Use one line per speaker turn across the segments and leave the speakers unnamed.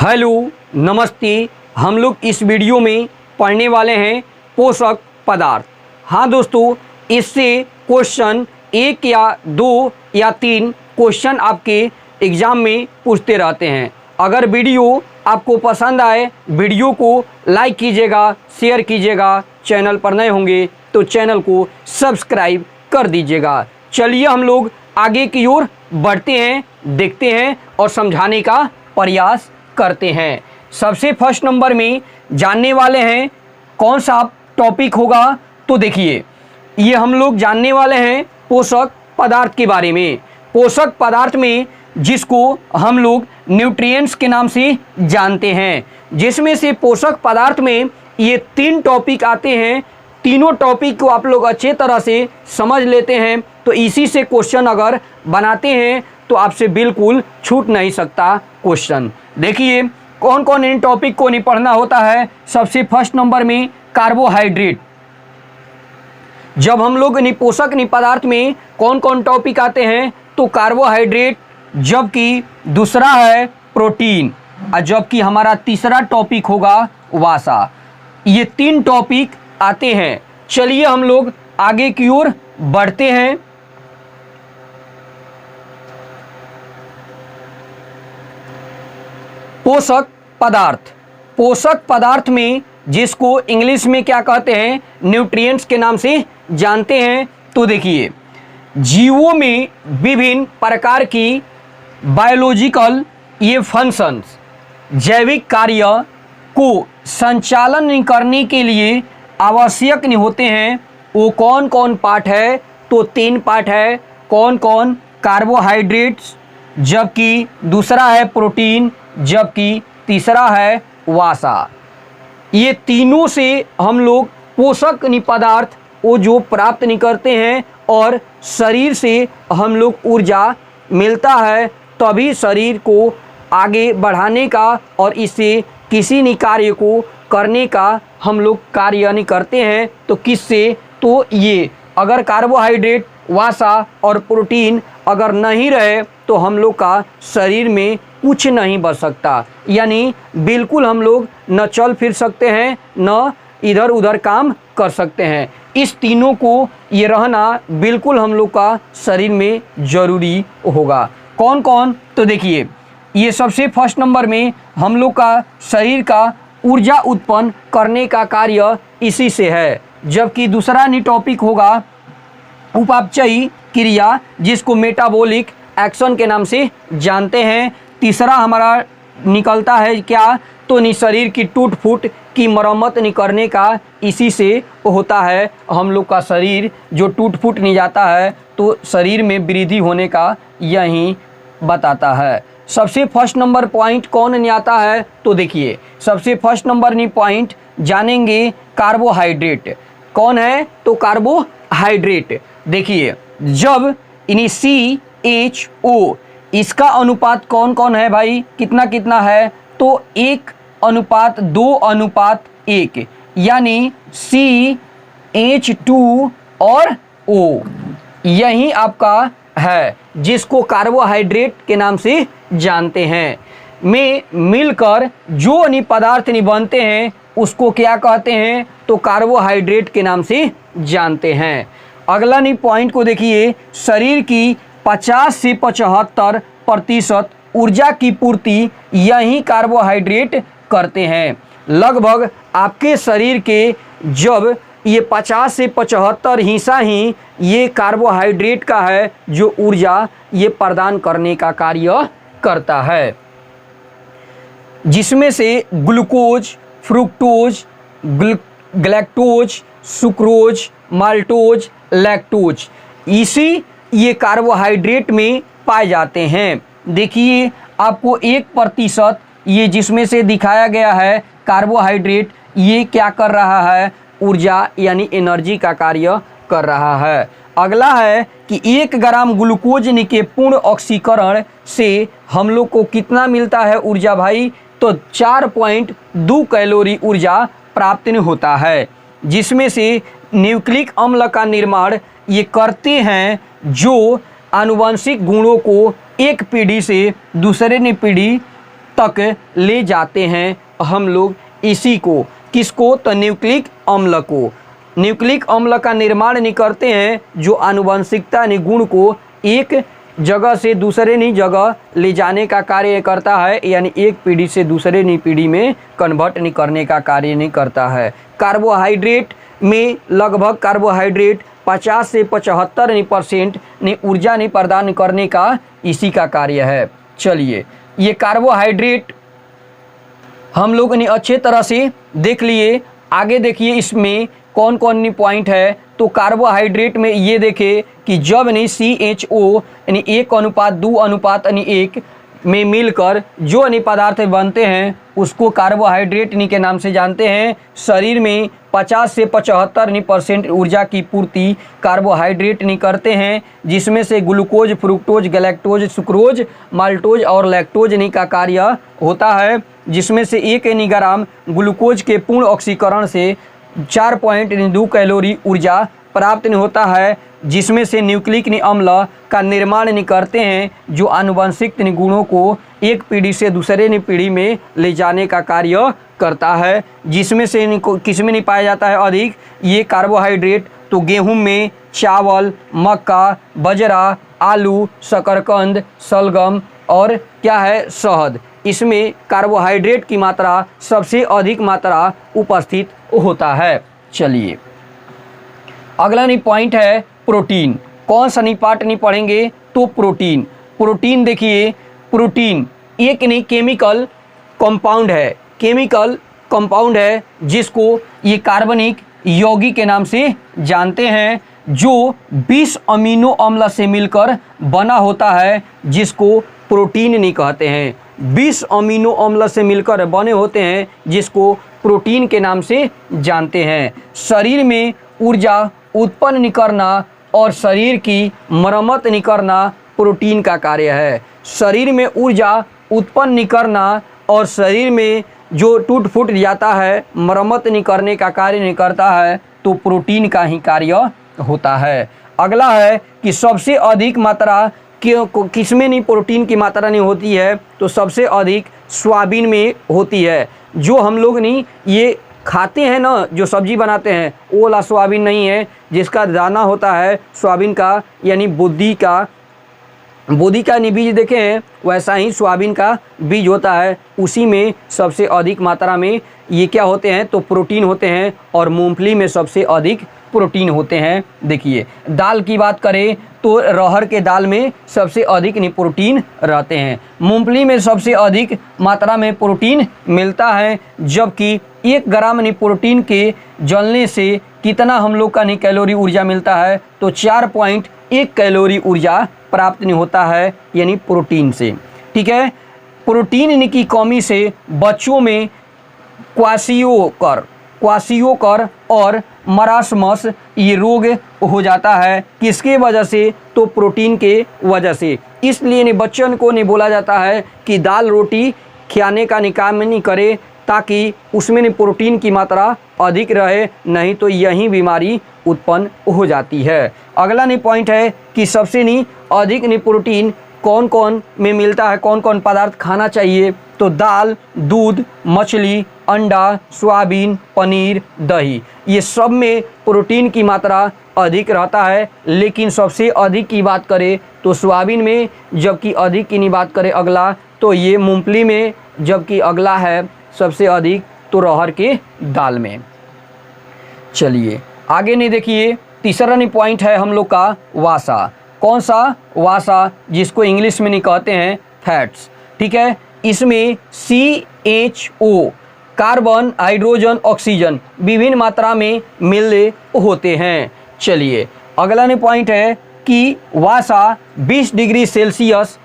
Hello नमस्ते। हम लोग इस वीडियो में पढ़ने वाले हैं पोषक पदार्थ। हाँ दोस्तों, इससे क्वेश्चन 1 या 2 या 3 क्वेश्चन आपके एग्ज़ाम में पूछते रहते हैं। अगर वीडियो आपको पसंद आए, वीडियो को लाइक कीजिएगा, शेयर कीजिएगा। चैनल पर नए होंगे तो चैनल को सब्सक्राइब कर दीजिएगा। चलिए हम लोग आगे की ओर बढ़ते हैं, देखते हैं और समझाने का प्रयास करते हैं। सबसे फर्स्ट नंबर में जानने वाले हैं कौन सा टॉपिक होगा। तो देखिए, ये हम लोग जानने वाले हैं पोषक पदार्थ के बारे में। पोषक पदार्थ में जिसको हम लोग न्यूट्रिएंट्स के नाम से जानते हैं, जिसमें से पोषक पदार्थ में ये 3 टॉपिक आते हैं। तीनों टॉपिक को आप लोग अच्छे तरह से समझ लेते हैं तो इसी से क्वेश्चन अगर बनाते हैं तो आपसे बिल्कुल छूट नहीं सकता क्वेश्चन। देखिए कौन कौन इन टॉपिक को नहीं पढ़ना होता है। सबसे फर्स्ट नंबर में कार्बोहाइड्रेट। जब हम लोग पोषक पदार्थ में कौन कौन टॉपिक आते हैं तो कार्बोहाइड्रेट, जबकि दूसरा है प्रोटीन और जबकि हमारा तीसरा टॉपिक होगा वसा। ये 3 टॉपिक आते हैं। चलिए हम लोग आगे की ओर बढ़ते हैं। पोषक पदार्थ। पोषक पदार्थ में जिसको इंग्लिश में क्या कहते हैं, न्यूट्रिएंट्स के नाम से जानते हैं। तो देखिए, जीवों में विभिन्न प्रकार की बायोलॉजिकल ये फंक्शंस, जैविक कार्य को संचालन करने के लिए आवश्यक नहीं होते हैं। वो कौन कौन पार्ट है तो 3 पार्ट है। कौन कौन? कार्बोहाइड्रेट्स, जबकि दूसरा है प्रोटीन, जबकि तीसरा है वसा। ये तीनों से हम लोग पोषक पदार्थ वो जो प्राप्त नहीं करते हैं और शरीर से हम लोग ऊर्जा मिलता है, तभी शरीर को आगे बढ़ाने का और इससे किसी भी कार्य को करने का हम लोग कार्य नहीं करते हैं। तो किससे? तो ये अगर कार्बोहाइड्रेट, वसा और प्रोटीन अगर नहीं रहे तो हम लोग का शरीर में कुछ नहीं बच सकता। यानी बिल्कुल हम लोग न चल फिर सकते हैं, न इधर उधर काम कर सकते हैं। इस तीनों को ये रहना बिल्कुल हम लोग का शरीर में ज़रूरी होगा। कौन कौन? तो देखिए, ये सबसे फर्स्ट नंबर में हम लोग का शरीर का ऊर्जा उत्पन्न करने का कार्य इसी से है। जबकि दूसरा टॉपिक होगा उपापचयी क्रिया, जिसको मेटाबॉलिक एक्शन के नाम से जानते हैं। तीसरा हमारा निकलता है क्या तो शरीर की टूट फूट की मरम्मत नहीं करने का इसी से होता है। हम लोग का शरीर जो टूट फूट नहीं जाता है तो शरीर में वृद्धि होने का यही बताता है। सबसे फर्स्ट नंबर पॉइंट कौन नहीं आता है तो देखिए, सबसे फर्स्ट नंबर पॉइंट जानेंगे कार्बोहाइड्रेट। कौन है तो कार्बोहाइड्रेट। देखिए, जब CHO इसका अनुपात कौन कौन है भाई, कितना कितना है तो 1:2:1, यानी CH2 और O यही आपका है, जिसको कार्बोहाइड्रेट के नाम से जानते हैं। में मिलकर जो पदार्थ बनते हैं उसको क्या कहते हैं तो कार्बोहाइड्रेट के नाम से जानते हैं। अगला पॉइंट को देखिए, शरीर की 50 से 75% ऊर्जा की पूर्ति यही कार्बोहाइड्रेट करते हैं। लगभग आपके शरीर के जब ये 50 से 75 हिस्सा ही ये कार्बोहाइड्रेट का है जो ऊर्जा ये प्रदान करने का कार्य करता है, जिसमें से glucose, fructose, galactose, sucrose, maltose, lactose इसी ये कार्बोहाइड्रेट में पाए जाते हैं। देखिए आपको 1% ये जिसमें से दिखाया गया है कार्बोहाइड्रेट, ये क्या कर रहा है, ऊर्जा यानी एनर्जी का कार्य कर रहा है। अगला है कि 1 ग्राम ग्लूकोज के पूर्ण ऑक्सीकरण से हम लोग को कितना मिलता है ऊर्जा भाई, तो 4.2 कैलोरी ऊर्जा प्राप्त होता है, जिसमें से न्यूक्लिक अम्ल का निर्माण ये करते हैं जो आनुवंशिक गुणों को एक पीढ़ी से दूसरे पीढ़ी तक ले जाते हैं हम लोग इसी को, किसको, तो न्यूक्लिक अम्ल को। न्यूक्लिक अम्ल का निर्माण नहीं करते हैं जो आनुवंशिकता गुण को एक जगह से दूसरे जगह ले जाने का कार्य करता है, यानी एक पीढ़ी से दूसरे पीढ़ी में कन्वर्ट नहीं करने का कार्य नहीं करता है। कार्बोहाइड्रेट में लगभग कार्बोहाइड्रेट 50 से 75% ऊर्जा प्रदान करने का इसी का कार्य है। चलिए, ये कार्बोहाइड्रेट हम लोग ने अच्छे तरह से देख लिए। आगे देखिए इसमें कौन कौन पॉइंट है। तो कार्बोहाइड्रेट में ये देखे कि जब CHO यानी 1:2:1 में मिलकर जो पदार्थ बनते हैं उसको कार्बोहाइड्रेट के नाम से जानते हैं। शरीर में 50 से 75% ऊर्जा की पूर्ति कार्बोहाइड्रेट करते हैं, जिसमें से glucose, fructose, galactose, sucrose, maltose और लैक्टोज का कार्य होता है, जिसमें से 1 ग्राम ग्लूकोज के पूर्ण ऑक्सीकरण से 4.2 कैलोरी ऊर्जा प्राप्त होता है, जिसमें से न्यूक्लिक अम्ल का निर्माण करते हैं जो आनुवंशिक गुणों को एक पीढ़ी से दूसरे पीढ़ी में ले जाने का कार्य करता है। जिसमें से किसमें पाया जाता है अधिक ये कार्बोहाइड्रेट, तो गेहूं में, चावल, मक्का, बाजरा, आलू, शकरकंद, सलगम और क्या है, शहद। इसमें कार्बोहाइड्रेट की मात्रा सबसे अधिक मात्रा उपस्थित होता है। चलिए, अगला पॉइंट है प्रोटीन। कौन सा पार्ट पढ़ेंगे, तो प्रोटीन। प्रोटीन देखिए, प्रोटीन एक केमिकल कंपाउंड है, केमिकल कंपाउंड है जिसको ये कार्बनिक यौगिक के नाम से जानते हैं, जो 20 अमीनो अम्ल से मिलकर बना होता है, जिसको प्रोटीन नहीं कहते हैं। 20 अमीनो अम्ल से मिलकर बने होते हैं जिसको प्रोटीन के नाम से जानते हैं। शरीर में ऊर्जा उत्पन्न करना और शरीर की मरम्मत करना प्रोटीन का कार्य है। शरीर में ऊर्जा उत्पन्न करना और शरीर में जो टूट फूट जाता है मरम्मत करने का कार्य नहीं करता है, तो प्रोटीन का ही कार्य होता है। अगला है कि सबसे अधिक मात्रा किसमें प्रोटीन की मात्रा होती है, तो सबसे अधिक सोयाबीन में होती है। जो हम लोग ये खाते हैं ना, जो सब्जी बनाते हैं वो वाला सोयाबीन नहीं है, जिसका दाना होता है सोयाबीन का, यानी बोदी का बीज देखे हैं, वैसा ही सोयाबीन का बीज होता है। उसी में सबसे अधिक मात्रा में ये क्या होते हैं, तो प्रोटीन होते हैं, और मूंगफली में सबसे अधिक प्रोटीन होते हैं। देखिए, दाल की बात करें तो अरहर के दाल में सबसे अधिक प्रोटीन रहते हैं। मूंगफली में सबसे अधिक मात्रा में प्रोटीन मिलता है, जबकि 1 ग्राम प्रोटीन के जलने से कितना हम लोग का कैलोरी ऊर्जा मिलता है, तो 4.1 कैलोरी ऊर्जा प्राप्त होता है, यानी प्रोटीन से। ठीक है, प्रोटीन की कमी से बच्चों में क्वाशियोकर और मरासमस ये रोग हो जाता है। किसके वजह से, तो प्रोटीन के वजह से। इसलिए बच्चों को बोला जाता है कि दाल रोटी खाने का काम नहीं करे, ताकि उसमें प्रोटीन की मात्रा अधिक रहे, नहीं तो यही बीमारी उत्पन्न हो जाती है। अगला पॉइंट है कि सबसे अधिक प्रोटीन कौन कौन में मिलता है, कौन कौन पदार्थ खाना चाहिए, तो दाल, दूध, मछली, अंडा, सोयाबीन, पनीर, दही, ये सब में प्रोटीन की मात्रा अधिक रहता है। लेकिन सबसे अधिक की बात करें तो सोयाबीन में, जबकि अधिक की बात करें अगला तो ये मूंगफली में, जबकि अगला है सबसे अधिक तो अरहर के दाल में। चलिए आगे देखिए, तीसरा पॉइंट है हम लोग का वासा। कौन सा, वासा, जिसको इंग्लिश में कहते हैं फैट्स। ठीक है, इसमें CHO कार्बन, हाइड्रोजन, ऑक्सीजन विभिन्न मात्रा में मिले होते हैं। चलिए अगला पॉइंट है कि वासा 20 डिग्री सेल्सियस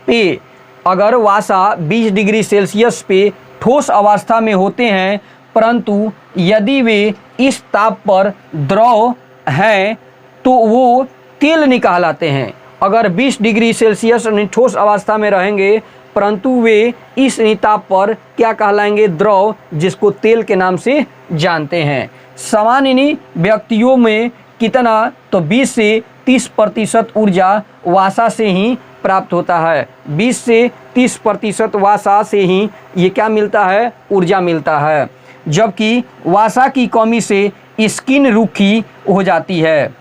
पे, अगर वासा 20 डिग्री सेल्सियस पे ठोस अवस्था में होते हैं, परंतु यदि वे इस ताप पर द्रव हैं तो वो तेल निकालाते हैं। अगर 20 डिग्री सेल्सियस ठोस अवस्था में रहेंगे, परंतु वे इस ताप पर क्या कहलाएंगे, द्रव, जिसको तेल के नाम से जानते हैं। सामान्य व्यक्तियों में कितना, तो 20 से 30% ऊर्जा वासा से ही प्राप्त होता है। 20 से 30% वसा से ही ये क्या मिलता है, ऊर्जा मिलता है। जबकि वसा की कमी से स्किन रूखी हो जाती है।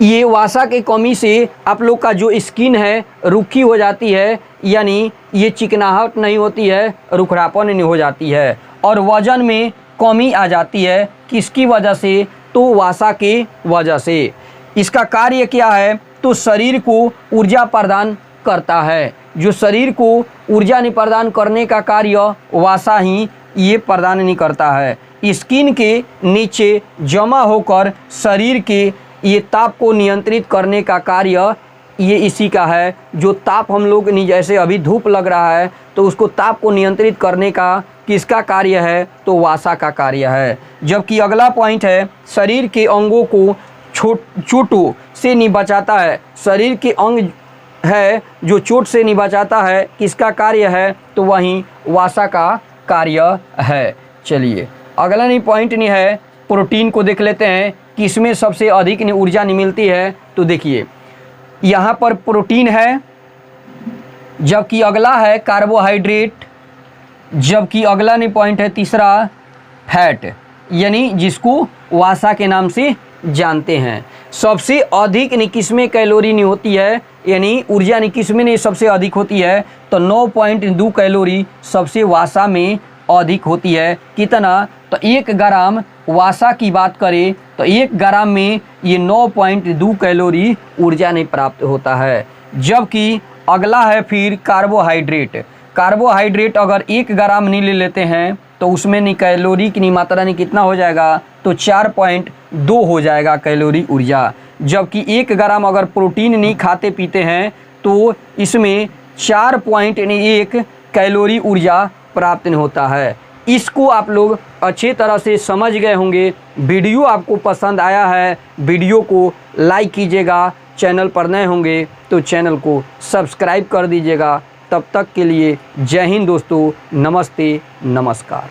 ये वसा के कमी से आप लोग का जो स्किन है रूखी हो जाती है, यानी ये चिकनाहट नहीं होती है, रुखरापन नहीं हो जाती है और वजन में कमी आ जाती है। किसकी वजह से, तो वसा के वजह से। इसका कार्य क्या है, तो शरीर को ऊर्जा प्रदान करता है। जो शरीर को ऊर्जा नहीं प्रदान करने का कार्य वसा ही ये प्रदान नहीं करता है। स्किन के नीचे जमा होकर शरीर के ये ताप को नियंत्रित करने का कार्य ये इसी का है। जो ताप हम लोग नहीं, जैसे अभी धूप लग रहा है तो उसको ताप को नियंत्रित करने का किसका कार्य है, तो वसा का कार्य है। जबकि अगला पॉइंट है, शरीर के अंगों को चोटों से नहीं बचाता है। शरीर के अंग है जो चोट से नहीं बचाता है, किसका कार्य है, तो वहीं वसा का कार्य है। चलिए अगला नहीं पॉइंट नहीं है, प्रोटीन को देख लेते हैं कि इसमें सबसे अधिक ऊर्जा नहीं मिलती है। तो देखिए यहाँ पर प्रोटीन है, जबकि अगला है कार्बोहाइड्रेट, जबकि अगला नहीं पॉइंट है तीसरा फैट, यानी जिसको वसा के नाम से जानते हैं। सबसे अधिक किसमें कैलोरी नहीं होती है, यानी ऊर्जा किसमें नहीं सबसे अधिक होती है, तो 9.2 कैलोरी सबसे वसा में अधिक होती है। कितना, तो 1 ग्राम वसा की बात करें तो 1 ग्राम में ये 9.2 कैलोरी ऊर्जा नहीं प्राप्त होता है। जबकि अगला है फिर कार्बोहाइड्रेट। कार्बोहाइड्रेट अगर 1 ग्राम नहीं ले लेते हैं तो उसमें कैलोरी की मात्रा कितना हो जाएगा, तो 4.2 हो जाएगा कैलोरी ऊर्जा। जबकि 1 ग्राम अगर प्रोटीन नहीं खाते पीते हैं तो इसमें 4.1 कैलोरी ऊर्जा प्राप्त नहीं होता है। इसको आप लोग अच्छे तरह से समझ गए होंगे। वीडियो आपको पसंद आया है, वीडियो को लाइक कीजिएगा। चैनल पर नए होंगे तो चैनल को सब्सक्राइब कर दीजिएगा। तब तक के लिए जय हिंद दोस्तों, नमस्ते, नमस्कार।